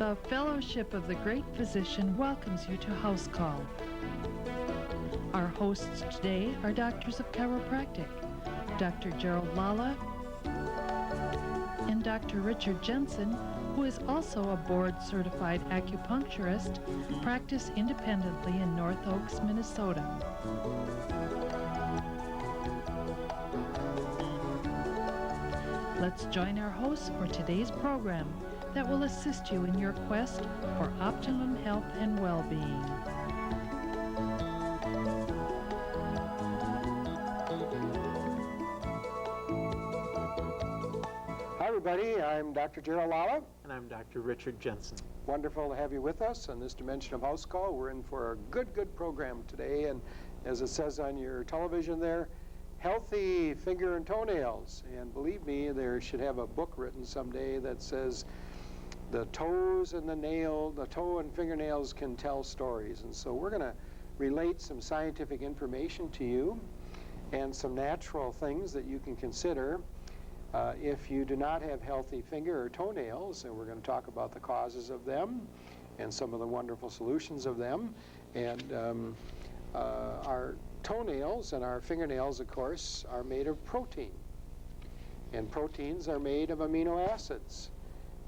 The Fellowship of the Great Physician welcomes you to House Call. Our hosts today are doctors of chiropractic, Dr. Gerald Lala and Dr. Richard Jensen, who is also a board-certified acupuncturist, practice independently in North Oaks, Minnesota. Let's join our hosts for today's program that will assist you in your quest for optimum health and well-being. Hi everybody, I'm Dr. Gerald Lala. And I'm Dr. Richard Jensen. Wonderful to have you with us on this dimension of House Call. We're in for a good program today, and as it says on your television there, healthy finger and toenails. And believe me, there should have a book written someday that says the toes and the toe and fingernails can tell stories. And so we're going to relate some scientific information to you and some natural things that you can consider if you do not have healthy finger or toenails. And we're going to talk about the causes of them and some of the wonderful solutions of them. And our toenails and our fingernails, of course, are made of protein. And proteins are made of amino acids.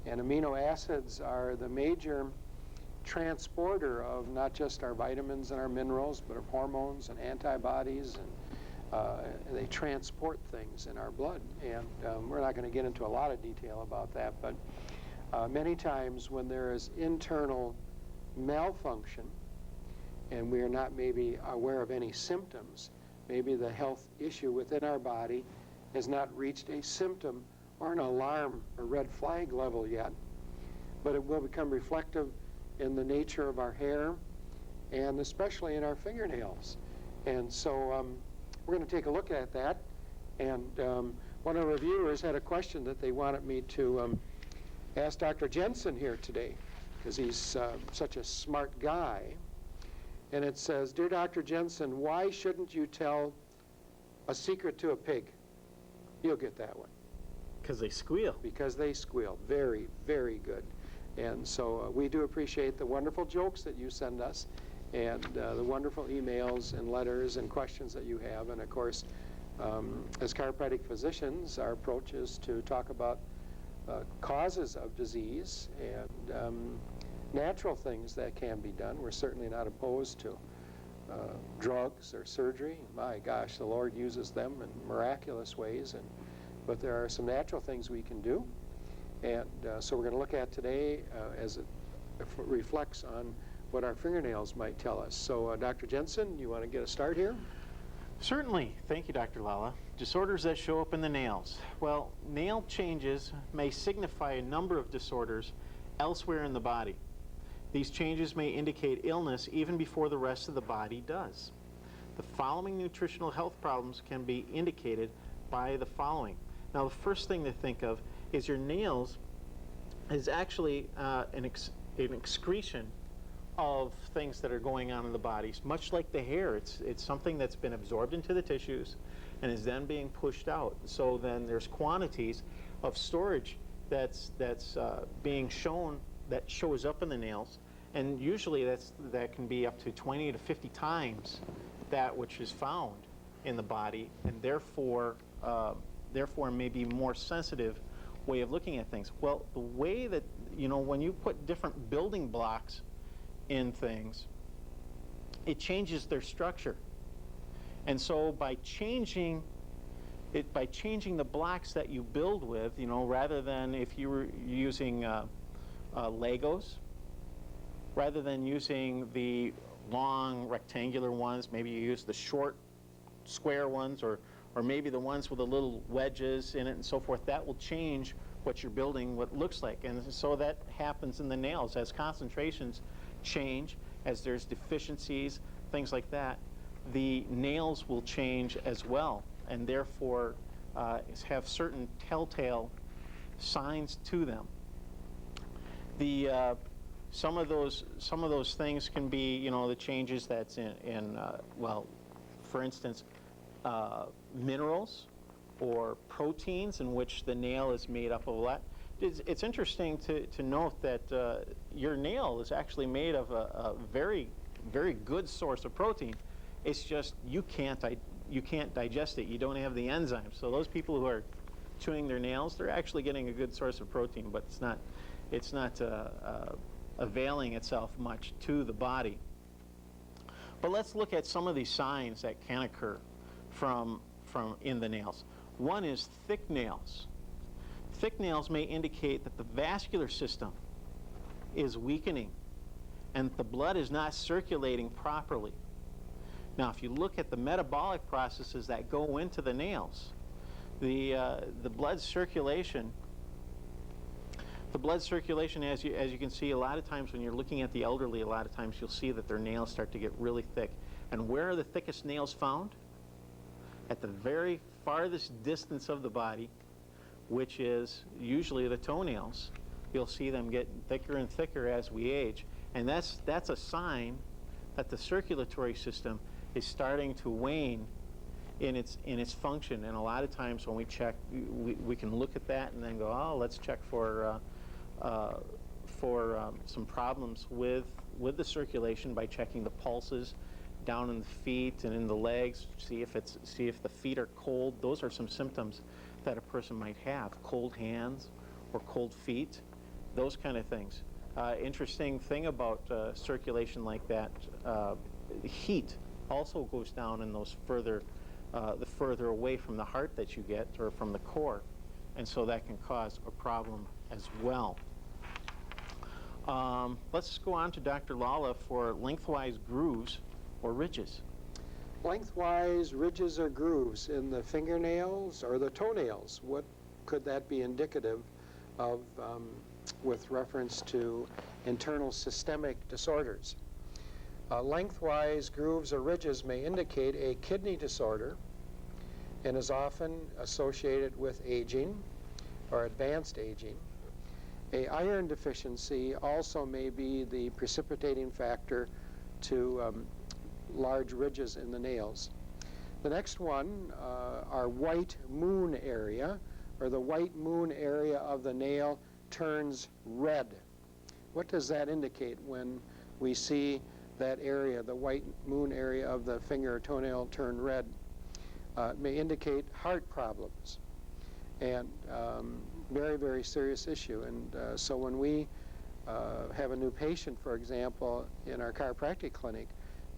And amino acids are the major transporter of not just our vitamins and our minerals, but of hormones and antibodies, and they transport things in our blood. And we're not going to get into a lot of detail about that, but many times when there is internal malfunction and we are not maybe aware of any symptoms, maybe the health issue within our body has not reached a symptom or an alarm or red flag level yet, but it will become reflective in the nature of our hair and especially in our fingernails. And so we're going to take a look at that. And one of our viewers had a question that they wanted me to ask Dr. Jensen here today, because he's such a smart guy. And it says, "Dear Dr. Jensen, why shouldn't you tell a secret to a pig?" You'll get that one. Because they squeal. Because they squeal. Very, very good. And so we do appreciate the wonderful jokes that you send us and the wonderful emails and letters and questions that you have. And of course, as chiropractic physicians, our approach is to talk about causes of disease and natural things that can be done. We're certainly not opposed to drugs or surgery. My gosh, the Lord uses them in miraculous ways, but there are some natural things we can do. And so we're going to look at today as it reflects on what our fingernails might tell us. So Dr. Jensen, you want to get a start here? Certainly. Thank you, Dr. Lala. Disorders that show up in the nails. Well, nail changes may signify a number of disorders elsewhere in the body. These changes may indicate illness even before the rest of the body does. The following nutritional health problems can be indicated by the following. Now, the first thing to think of is your nails is actually an excretion of things that are going on in the body. Much like the hair, it's something that's been absorbed into the tissues and is then being pushed out. So then there's quantities of storage that's being shown, that shows up in the nails, and usually that can be up to 20 to 50 times that which is found in the body, and therefore may be more sensitive way of looking at things. Well, the way that, when you put different building blocks in things, it changes their structure. And so by changing the blocks that you build with, rather than if you were using Legos, rather than using the long rectangular ones, maybe you use the short square ones, or maybe the ones with the little wedges in it and so forth. That will change what you're building, what it looks like. And so that happens in the nails. As concentrations change, as there's deficiencies, things like that, the nails will change as well, and therefore have certain telltale signs to them. Some of those things can be, the changes that's in for instance, minerals or proteins, in which the nail is made up of that. it's interesting to note that your nail is actually made of a very, very good source of protein. It's just you can't digest it. You don't have the enzymes. So those people who are chewing their nails, they're actually getting a good source of protein, but it's not availing itself much to the body. But let's look at some of these signs that can occur from in the nails. One is thick nails. Thick nails may indicate that the vascular system is weakening and the blood is not circulating properly. Now, if you look at the metabolic processes that go into the nails, the blood circulation, as you can see, a lot of times when you're looking at the elderly, a lot of times you'll see that their nails start to get really thick. And where are the thickest nails found? At the very farthest distance of the body, which is usually the toenails. You'll see them get thicker and thicker as we age. And that's a sign that the circulatory system is starting to wane in its function. And a lot of times when we check, we can look at that and then go, oh, let's check for some problems with the circulation by checking the pulses down in the feet and in the legs. See if the feet are cold. Those are some symptoms that a person might have: cold hands or cold feet, those kind of things. Interesting thing about circulation like that, heat also goes down in those the further away from the heart that you get, or from the core, and so that can cause a problem as well. Let's go on to Dr. Lala for lengthwise grooves or ridges. Lengthwise ridges or grooves in the fingernails or the toenails, what could that be indicative of with reference to internal systemic disorders? Lengthwise grooves or ridges may indicate a kidney disorder and is often associated with aging or advanced aging. A iron deficiency also may be the precipitating factor to large ridges in the nails. The next one are white moon area, or the white moon area of the nail turns red. What does that indicate when we see that area, the white moon area of the finger or toenail turn red? It may indicate heart problems, and very, very serious issue. And so when we have a new patient, for example, in our chiropractic clinic,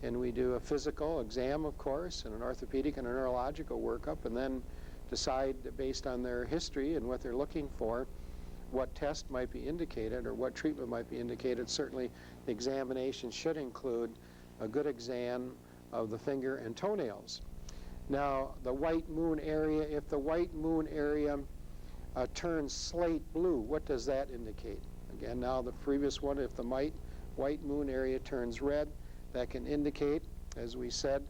and we do a physical exam, of course, and an orthopedic and a neurological workup, and then decide, based on their history and what they're looking for, what test might be indicated or what treatment might be indicated. Certainly the examination should include a good exam of the finger and toenails. Now, the white moon area, if the white moon area turns slate blue, what does that indicate? Again, now the previous one, if the white moon area turns red, that can indicate, as we said,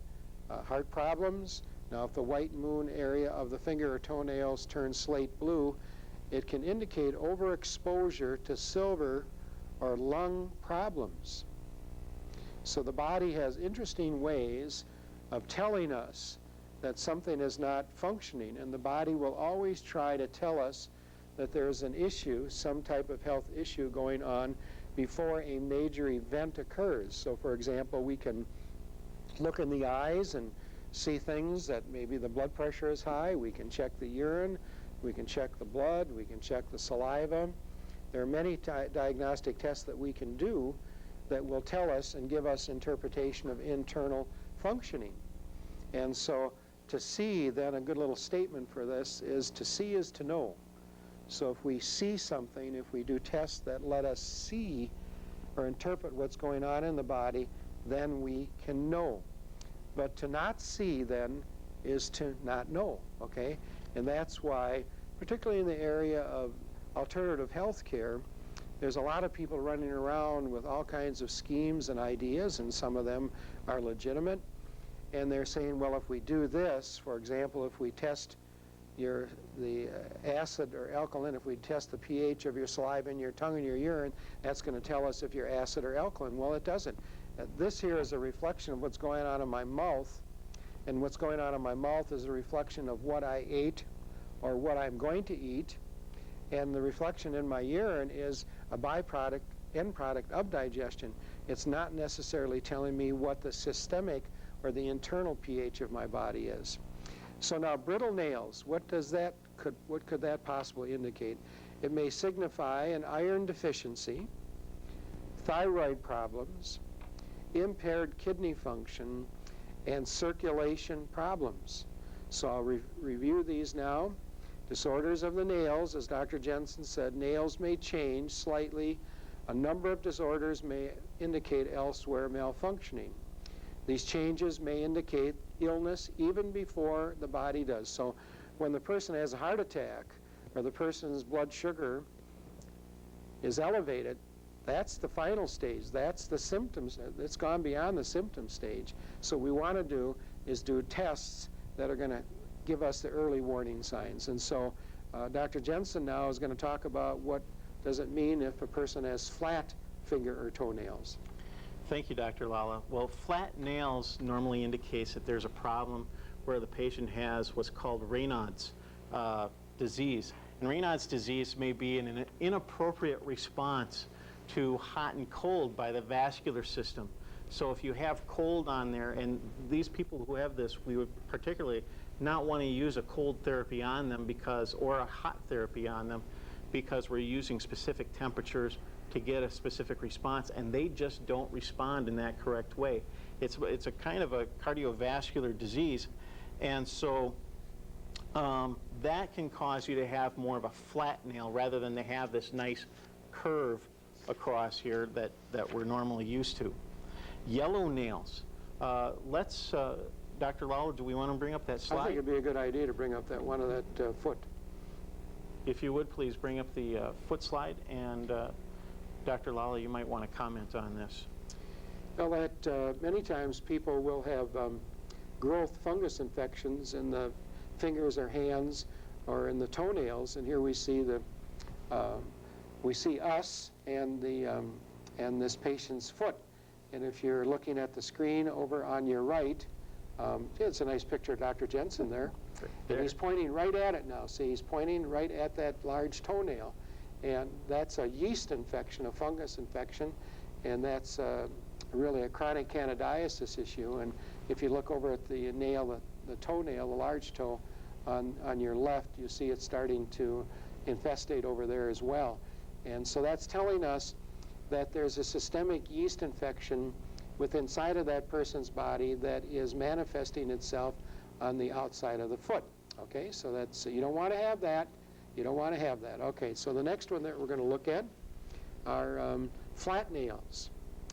heart problems. Now, if the white moon area of the finger or toenails turns slate blue, it can indicate overexposure to silver or lung problems. So the body has interesting ways of telling us that something is not functioning, and the body will always try to tell us that there's an issue, some type of health issue going on before a major event occurs. So, for example, we can look in the eyes and see things that maybe the blood pressure is high. We can check the urine. We can check the blood. We can check the saliva. There are many diagnostic tests that we can do that will tell us and give us interpretation of internal functioning. And so to see, then, a good little statement for this is to see is to know. So if we see something, if we do tests that let us see or interpret what's going on in the body, then we can know. But to not see, then, is to not know, okay? And that's why, particularly in the area of alternative health care, there's a lot of people running around with all kinds of schemes and ideas, and some of them are legitimate. And they're saying, well, if we do this, for example, if we test the acid or alkaline, if we test the pH of your saliva and your tongue and your urine, that's going to tell us if you're acid or alkaline. Well, it doesn't. This here is a reflection of what's going on in my mouth, and what's going on in my mouth is a reflection of what I ate or what I'm going to eat, and the reflection in my urine is a byproduct, end product of digestion. It's not necessarily telling me what the systemic or the internal pH of my body is. So now brittle nails, what could that possibly indicate? It may signify an iron deficiency, thyroid problems, impaired kidney function, and circulation problems. So I'll review these now. Disorders of the nails, as Dr. Jensen said, nails may change slightly. A number of disorders may indicate elsewhere malfunctioning. These changes may indicate illness even before the body does. So when the person has a heart attack or the person's blood sugar is elevated, that's the final stage. That's the symptoms. It's gone beyond the symptom stage. So what we want to do is do tests that are going to give us the early warning signs. And so Dr. Jensen now is going to talk about what does it mean if a person has flat finger or toenails. Thank you, Dr. Lala. Well, flat nails normally indicates that there's a problem where the patient has what's called Raynaud's disease. And Raynaud's disease may be an inappropriate response to hot and cold by the vascular system. So if you have cold on there, and these people who have this, we would particularly not want to use a cold therapy on them or a hot therapy on them, because we're using specific temperatures to get a specific response, and they just don't respond in that correct way. It's a kind of a cardiovascular disease, and so that can cause you to have more of a flat nail rather than to have this nice curve across here that we're normally used to. Yellow nails. Dr. Lawler, do we want to bring up that slide? I think it'd be a good idea to bring up that one of that foot. If you would, please bring up the foot slide, and Dr. Lawler, you might want to comment on this. Well, that many times people will have growth fungus infections in the fingers or hands or in the toenails, and here we see us and this patient's foot. And if you're looking at the screen over on your right, it's a nice picture of Dr. Jensen there. And he's pointing right at it now. See, he's pointing right at that large toenail. And that's a yeast infection, a fungus infection, and that's really a chronic candidiasis issue. And if you look over at the nail, the toenail, the large toe on your left, you see it starting to infestate over there as well. And so that's telling us that there's a systemic yeast infection inside of that person's body that is manifesting itself on the outside of the foot. Okay, so that's, you don't want to have that. You don't want to have that. Okay, so the next one that we're going to look at are flat nails.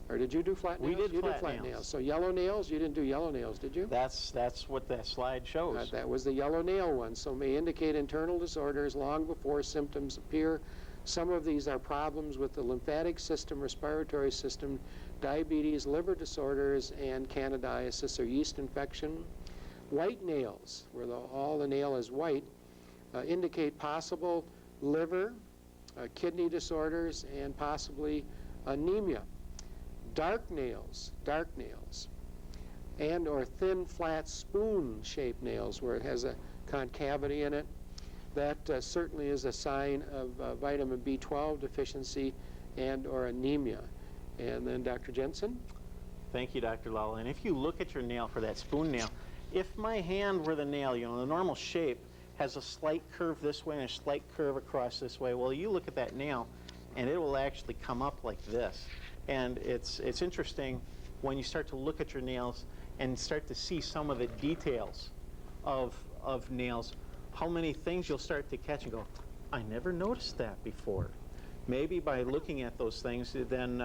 Or did you do flat nails? We did flat nails. nails. So yellow nails, you didn't do yellow nails, did you? That's what that slide shows. That was the yellow nail one. So may indicate internal disorders long before symptoms appear. Some of these are problems with the lymphatic system, respiratory system, diabetes, liver disorders, and candidiasis or yeast infection. White nails, where all the nail is white, indicate possible liver, kidney disorders, and possibly anemia. Dark nails, and or thin, flat, spoon-shaped nails where it has a concavity in it. That certainly is a sign of vitamin B12 deficiency and or anemia. And then Dr. Jensen? Thank you, Dr. Lala. And if you look at your nail for that spoon nail, if my hand were the nail, the normal shape has a slight curve this way and a slight curve across this way. Well, you look at that nail, and it will actually come up like this. And it's interesting when you start to look at your nails and start to see some of the details of nails, how many things you'll start to catch and go, I never noticed that before. Maybe by looking at those things, then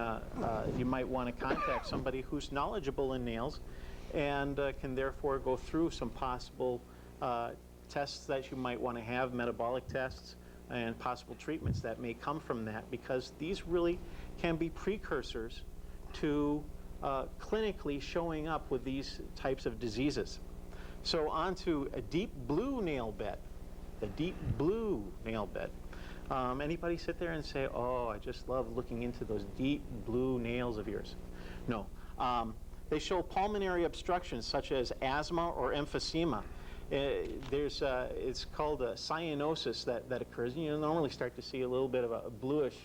you might want to contact somebody who's knowledgeable in nails and can therefore go through some possible tests that you might want to have, metabolic tests, and possible treatments that may come from that, because these really can be precursors to clinically showing up with these types of diseases. So on to a deep blue nail bed, the deep blue nail bed. Anybody sit there and say, oh, I just love looking into those deep blue nails of yours? No. They show pulmonary obstructions such as asthma or emphysema. It's called a cyanosis that occurs. And you normally start to see a little bit of a bluish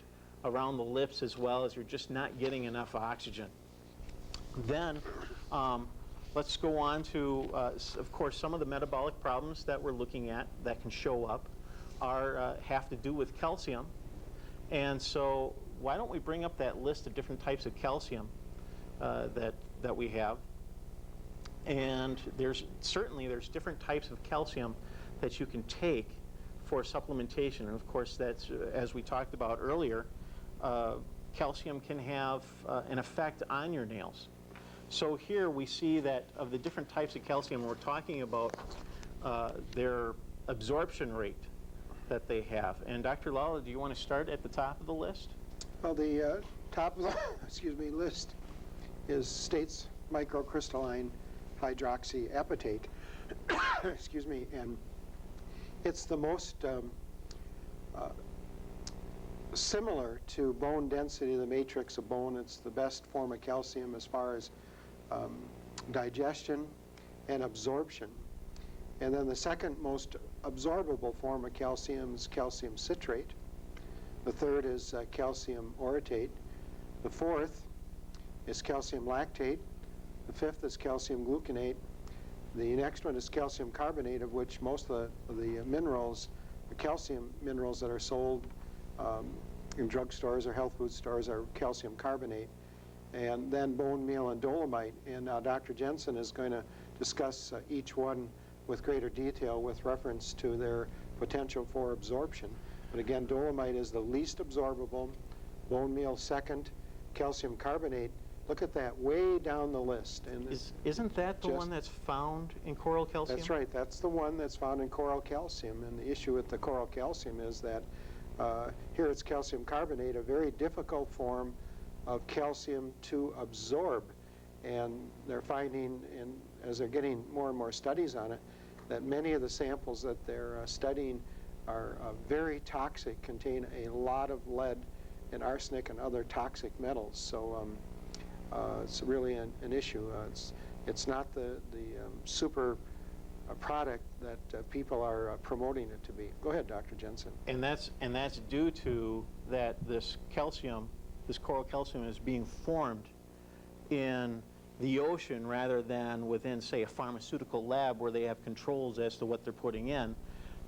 around the lips as well, as you're just not getting enough oxygen. Then let's go on to, of course, some of the metabolic problems that we're looking at that can show up have to do with calcium. And so why don't we bring up that list of different types of calcium that we have. And there's different types of calcium that you can take for supplementation. And of course, that's, as we talked about earlier, calcium can have an effect on your nails. So here we see that of the different types of calcium we're talking about, their absorption rate that they have. And Dr. Lala, do you want to start at the top of the list? Well, the top of the list states microcrystalline hydroxyapatite, excuse me, and it's the most similar to bone density, the matrix of bone. It's the best form of calcium as far as digestion and absorption. And then the second most absorbable form of calcium is calcium citrate. The third is calcium orotate. The fourth is calcium lactate. The fifth is calcium gluconate. The next one is calcium carbonate, of which most of the minerals, the calcium minerals that are sold in drugstores or health food stores are calcium carbonate. And then bone meal and dolomite. And now Dr. Jensen is going to discuss each one with greater detail with reference to their potential for absorption. But again, dolomite is the least absorbable, bone meal second, calcium carbonate. Look at that, way down the list. And isn't that the one that's found in coral calcium? That's right. That's the one that's found in coral calcium. And the issue with the coral calcium is that here it's calcium carbonate, a very difficult form of calcium to absorb. And they're finding, as they're getting more and more studies on it, that many of the samples that they're studying are very toxic, contain a lot of lead and arsenic and other toxic metals. So it's really an issue. It's not the super product that people are promoting it to be. Go ahead, Dr. Jensen. And that's due to that this calcium, this coral calcium, is being formed in the ocean rather than within, say, a pharmaceutical lab where they have controls as to what they're putting in.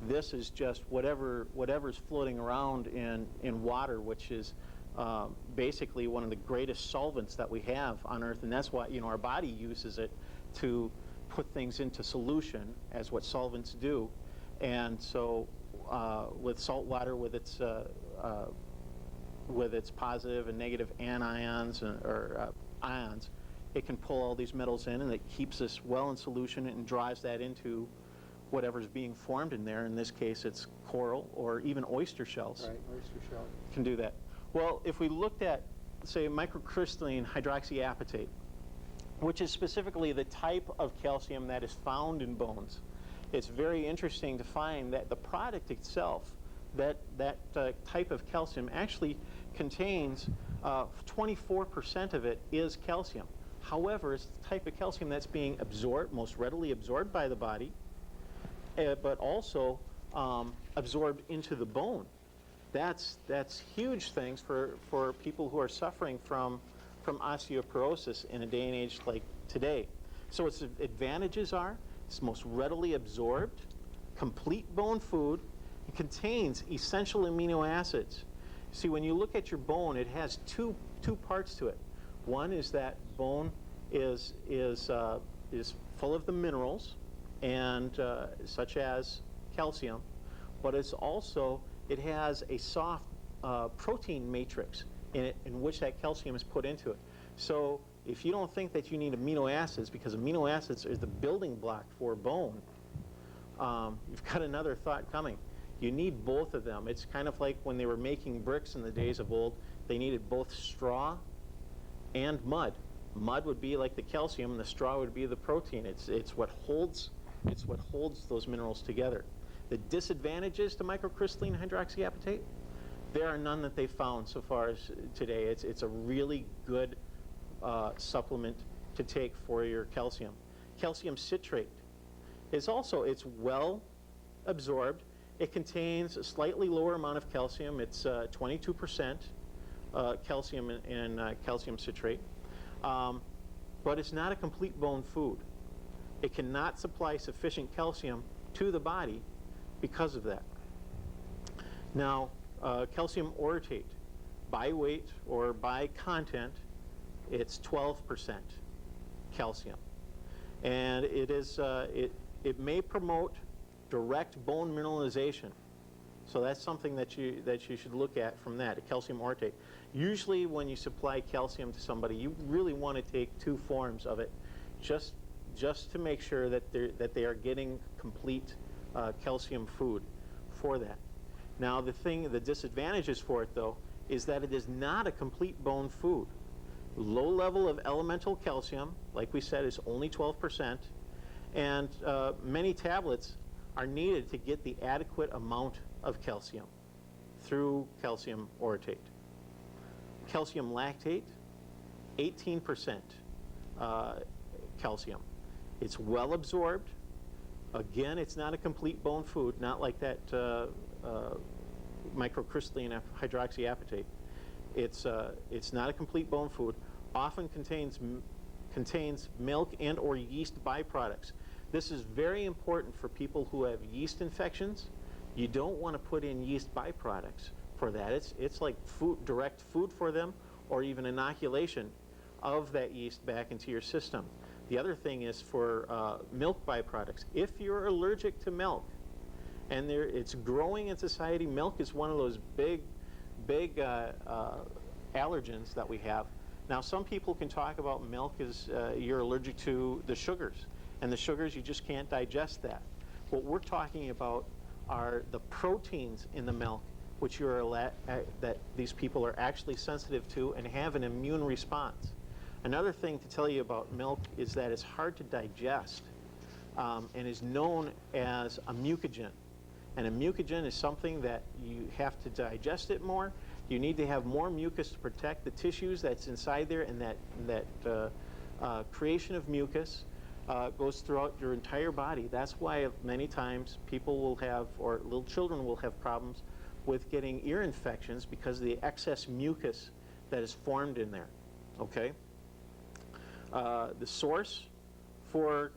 This is just whatever's floating around in water, which is basically one of the greatest solvents that we have on Earth, and that's why our body uses it to put things into solution, as what solvents do. And so with salt water, with its positive and negative anions or ions, it can pull all these metals in, and it keeps us well in solution and drives that into whatever's being formed in there. In this case, it's coral or even oyster shells. Right, oyster shell. Can do that. Well, if we looked at, say, microcrystalline hydroxyapatite, which is specifically the type of calcium that is found in bones, it's very interesting to find that the product itself, that type of calcium, actually contains 24% of it is calcium. However, it's the type of calcium that's being absorbed, most readily absorbed by the body, but also absorbed into the bone. That's huge things for people who are suffering from osteoporosis in a day and age like today. So its advantages are it's most readily absorbed, complete bone food. It contains essential amino acids. See, when you look at your bone, it has two parts to it. One is that bone is full of the minerals, and such as calcium, but it has a soft protein matrix in it, in which that calcium is put into it. So if you don't think that you need amino acids, because amino acids is the building block for bone, you've got another thought coming. You need both of them. It's kind of like when they were making bricks in the days of old, they needed both straw and mud. Mud would be like the calcium, and the straw would be the protein. It's what holds those minerals together. The disadvantages to microcrystalline hydroxyapatite, there are none that they've found so far as today. It's a really good supplement to take for your calcium. Calcium citrate It's well absorbed. It contains a slightly lower amount of calcium. It's 22% calcium in calcium citrate. But it's not a complete bone food. It cannot supply sufficient calcium to the body because of that. Now, calcium orotate, by weight or by content, it's 12% calcium. And it may promote direct bone mineralization. So that's something that you should look at from that, a calcium orotate. Usually when you supply calcium to somebody, you really want to take 2 forms of it, just to make sure that they are getting complete calcium food for that. Now the disadvantages for it though is that it is not a complete bone food. Low level of elemental calcium, like we said, is only 12%, and many tablets are needed to get the adequate amount of calcium through calcium orotate. Calcium lactate, 18% calcium. It's well absorbed. Again, it's not a complete bone food, not like that microcrystalline hydroxyapatite. It's not a complete bone food. Often contains milk and or yeast byproducts. This is very important for people who have yeast infections. You don't want to put in yeast byproducts for that. It's like direct food for them, or even inoculation of that yeast back into your system. The other thing is for milk byproducts. If you're allergic to milk, and it's growing in society, milk is one of those big allergens that we have. Now, some people can talk about milk as you're allergic to the sugars, and the sugars, you just can't digest that. What we're talking about are the proteins in the milk, which that these people are actually sensitive to and have an immune response. Another thing to tell you about milk is that it's hard to digest and is known as a mucogen. And a mucogen is something that you have to digest it more. You need to have more mucus to protect the tissues that's inside there, and that creation of mucus goes throughout your entire body. That's why many times people will have, or little children will have problems with getting ear infections because of the excess mucus that is formed in there, okay? The source for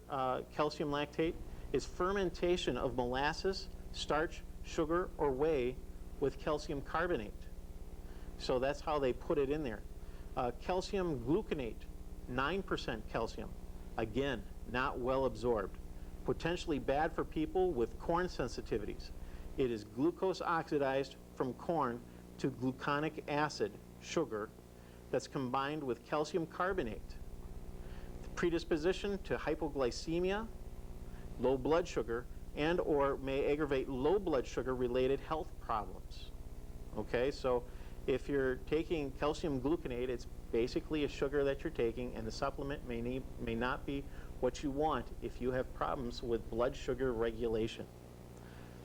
calcium lactate is fermentation of molasses, starch, sugar, or whey with calcium carbonate. So that's how they put it in there. Calcium gluconate, 9% calcium. Again, not well absorbed. Potentially bad for people with corn sensitivities. It is glucose oxidized from corn to gluconic acid, sugar, that's combined with calcium carbonate. The predisposition to hypoglycemia, low blood sugar, and or may aggravate low blood sugar related health problems. Okay, so if you're taking calcium gluconate, it's basically a sugar that you're taking, and the supplement may not be what you want if you have problems with blood sugar regulation.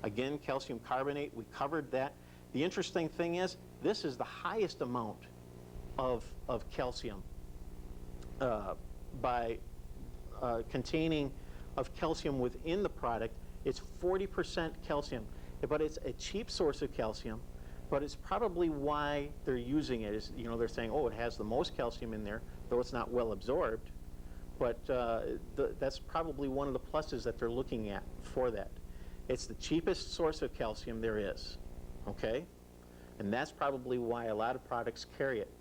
Again, calcium carbonate, we covered that. The interesting thing is, this is the highest amount of calcium by containing of calcium within the product. It's 40% calcium, but it's a cheap source of calcium, but it's probably why they're using it. Is, they're saying, oh, it has the most calcium in there, though it's not well absorbed, but that's probably one of the pluses that they're looking at for that. It's the cheapest source of calcium there is, okay? And that's probably why a lot of products carry it.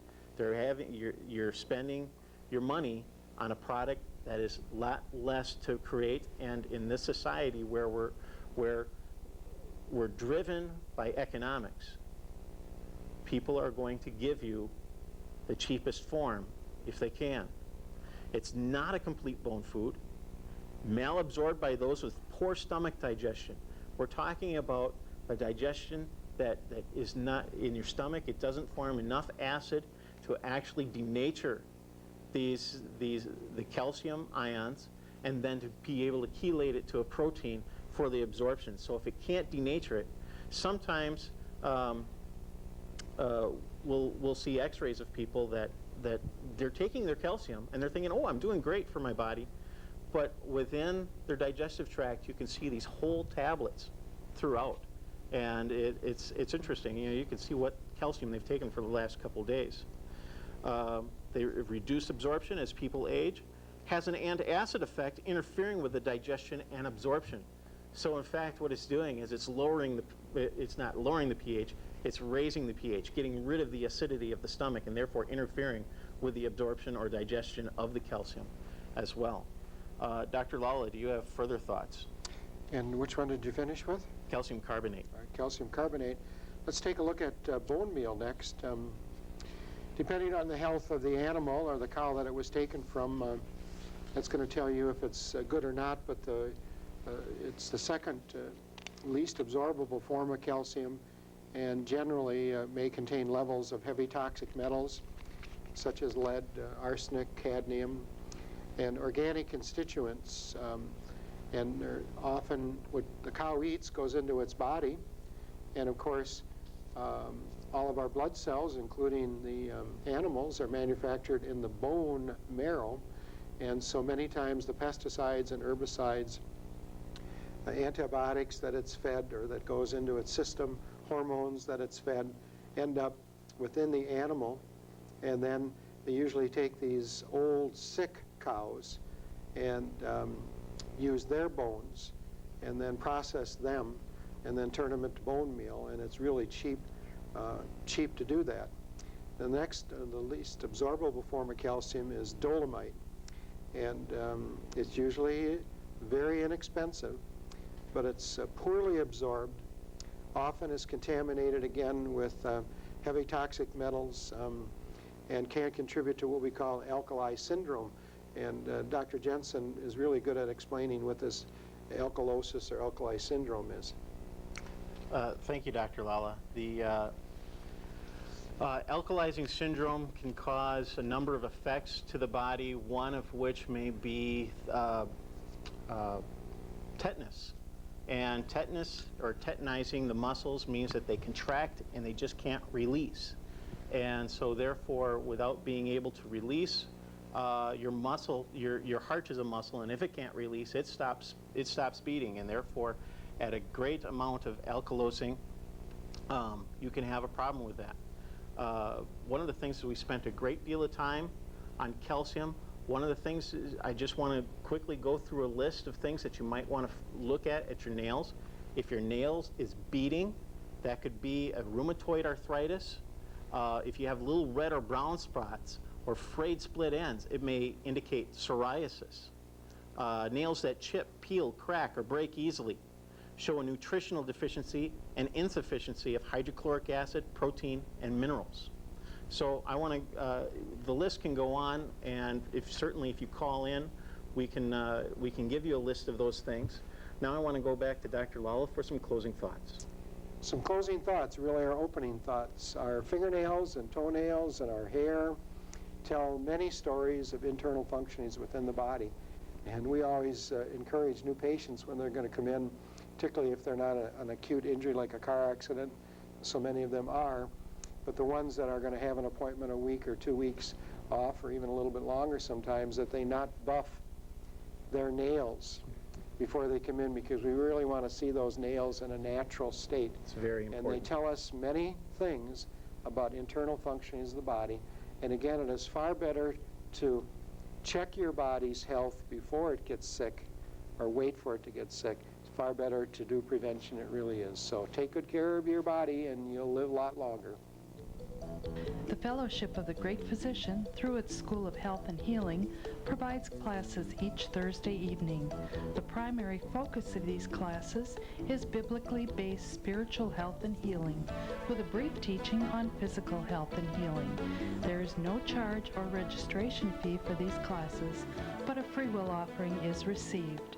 You're spending your money on a product that is a lot less to create, and in this society where we're driven by economics, people are going to give you the cheapest form if they can. It's not a complete bone food, malabsorbed by those with poor stomach digestion. We're talking about a digestion that is not in your stomach. It doesn't form enough acid to actually denature the calcium ions, and then to be able to chelate it to a protein for the absorption. So if it can't denature it, sometimes we'll see x-rays of people that they're taking their calcium and they're thinking, oh, I'm doing great for my body, but within their digestive tract, you can see these whole tablets throughout. And it's interesting. You know, you can see what calcium they've taken for the last couple of days. They reduce absorption as people age, has an antacid effect interfering with the digestion and absorption. So in fact, what it's doing is it's not lowering the pH, it's raising the pH, getting rid of the acidity of the stomach and therefore interfering with the absorption or digestion of the calcium as well. Dr. Lala, do you have further thoughts? And which one did you finish with? Calcium carbonate. All right, calcium carbonate. Let's take a look at bone meal next. Depending on the health of the animal or the cow that it was taken from, that's going to tell you if it's good or not, but it's the second least absorbable form of calcium, and generally may contain levels of heavy toxic metals such as lead, arsenic, cadmium, and organic constituents. And often what the cow eats goes into its body, and of course all of our blood cells, including the animals, are manufactured in the bone marrow, and so many times the pesticides and herbicides, antibiotics that it's fed or that goes into its system, hormones that it's fed, end up within the animal, and then they usually take these old sick cows and use their bones and then process them and then turn them into bone meal, and it's really cheap to do that. The next, the least absorbable form of calcium is dolomite, and it's usually very inexpensive, but it's poorly absorbed, often is contaminated again with heavy toxic metals, and can contribute to what we call alkali syndrome. And Dr. Jensen is really good at explaining what this alkalosis or alkali syndrome is. Thank you, Dr. Lala. The alkalizing syndrome can cause a number of effects to the body, one of which may be tetanus. And tetanus, or tetanizing the muscles, means that they contract and they just can't release. And so therefore, without being able to release, your muscle, your heart is a muscle, and if it can't release, it stops beating, and therefore, at a great amount of alkalosing, you can have a problem with that. One of the things that we spent a great deal of time on calcium. One of the things is I just want to quickly go through a list of things that you might want to look at your nails. If your nails is beating, that could be a rheumatoid arthritis. If you have little red or brown spots or frayed split ends, it may indicate psoriasis. Nails that chip, peel, crack, or break easily show a nutritional deficiency and insufficiency of hydrochloric acid, protein, and minerals. So I want to, the list can go on, and certainly if you call in, we can give you a list of those things. Now I want to go back to Dr. Lala for some closing thoughts. Some closing thoughts, really our opening thoughts. Our fingernails and toenails and our hair tell many stories of internal functionings within the body. And we always encourage new patients when they're going to come in, particularly if they're not an acute injury like a car accident, so many of them are, but the ones that are going to have an appointment a week or 2 weeks off, or even a little bit longer sometimes, that they not buff their nails before they come in, because we really want to see those nails in a natural state. It's very important. And they tell us many things about internal functionings of the body. And again, it is far better to check your body's health before it gets sick or wait for it to get sick. It's far better to do prevention, it really is. So take good care of your body and you'll live a lot longer. The Fellowship of the Great Physician, through its School of Health and Healing, provides classes each Thursday evening. The primary focus of these classes is biblically based spiritual health and healing, with a brief teaching on physical health and healing. There is no charge or registration fee for these classes, but a free will offering is received.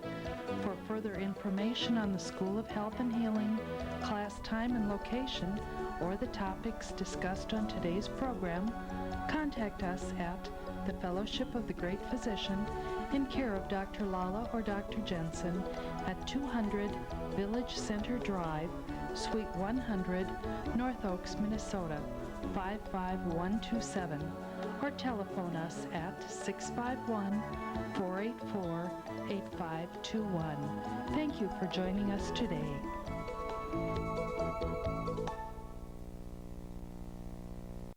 For further information on the School of Health and Healing, class time and location, or the topics discussed on today's program, contact us at the Fellowship of the Great Physician in care of Dr. Lala or Dr. Jensen at 200 Village Center Drive, Suite 100, North Oaks, Minnesota, 55127, or telephone us at 651-484-8521. Thank you for joining us today.